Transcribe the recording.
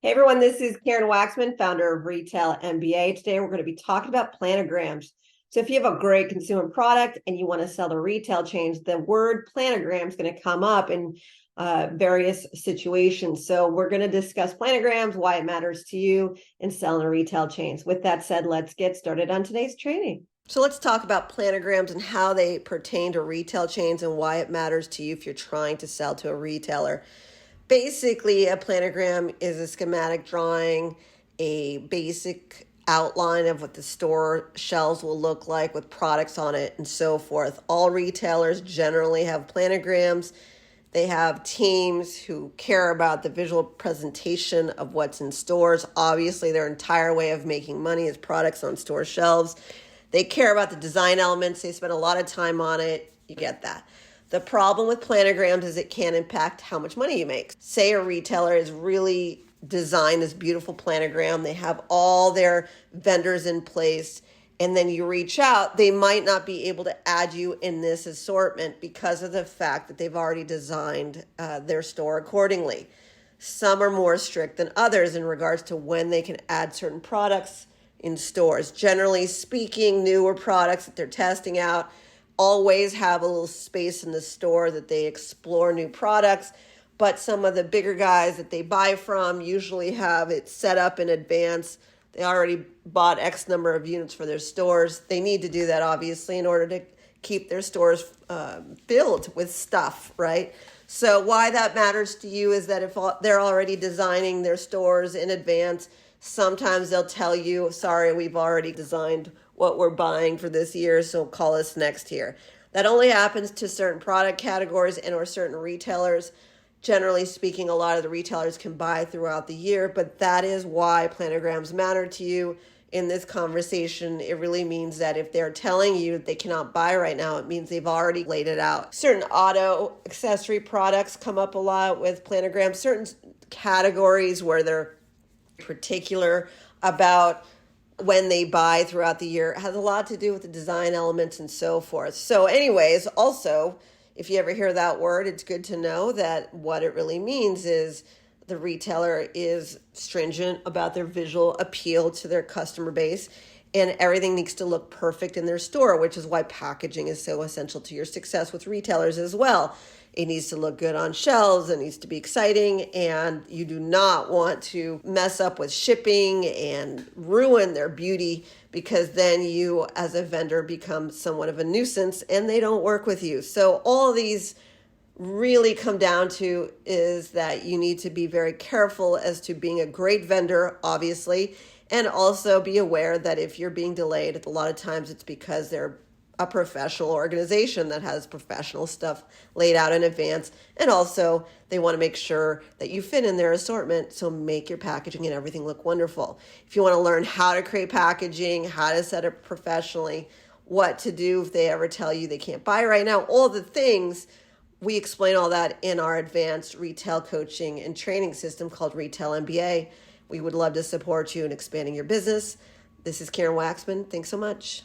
Hey everyone, this is Karen Waksman, founder of Retail MBA. Today we're going to be talking about planograms. So if you have a great consumer product and you want to sell to retail chains, the word planogram is going to come up in various situations. So we're going to discuss planograms, why it matters to you, and selling to retail chains. With that said, let's get started on today's training. So let's talk about planograms and how they pertain to retail chains and why it matters to you if you're trying to sell to a retailer. Basically, a planogram is a schematic drawing, a basic outline of what the store shelves will look like with products on it and so forth. All retailers generally have planograms. They have teams who care about the visual presentation of what's in stores. Obviously, their entire way of making money is products on store shelves. They care about the design elements. They spend a lot of time on it. You get that. The problem with planograms is it can impact how much money you make. Say a retailer is really designed this beautiful planogram. They have all their vendors in place, and then you reach out, they might not be able to add you in this assortment because of the fact that they've already designed their store accordingly. Some are more strict than others in regards to when they can add certain products in stores. Generally speaking, newer products that they're testing out always have a little space in the store that they explore new products, but some of the bigger guys that they buy from usually have it set up in advance. They already bought X number of units for their stores. They need to do that, obviously, in order to keep their stores filled with stuff, right? So why that matters to you is that if they're already designing their stores in advance, sometimes they'll tell you, sorry, we've already designed what we're buying for this year, so call us next year. That only happens to certain product categories and or certain retailers. Generally speaking, a lot of the retailers can buy throughout the year, but that is why planograms matter to you in this conversation. It really means that if they're telling you that they cannot buy right now, it means they've already laid it out. Certain auto accessory products come up a lot with planograms, certain categories where they're particular about when they buy throughout the year. It has a lot to do with the design elements and so forth. So anyways, also, if you ever hear that word, it's good to know that what it really means is the retailer is stringent about their visual appeal to their customer base, and everything needs to look perfect in their store, which is why packaging is so essential to your success with retailers as well. It needs to look good on shelves. It needs to be exciting, and you do not want to mess up with shipping and ruin their beauty, because then you as a vendor become somewhat of a nuisance and they don't work with you. So all these really come down to is that you need to be very careful as to being a great vendor, obviously, and also be aware that if you're being delayed, a lot of times it's because they're a professional organization that has professional stuff laid out in advance. And also they want to make sure that you fit in their assortment. So make your packaging and everything look wonderful. If you want to learn how to create packaging, how to set it professionally, what to do if they ever tell you they can't buy right now, all the things, we explain all that in our advanced retail coaching and training system called Retail MBA. We would love to support you in expanding your business. This is Karen Waksman. Thanks so much.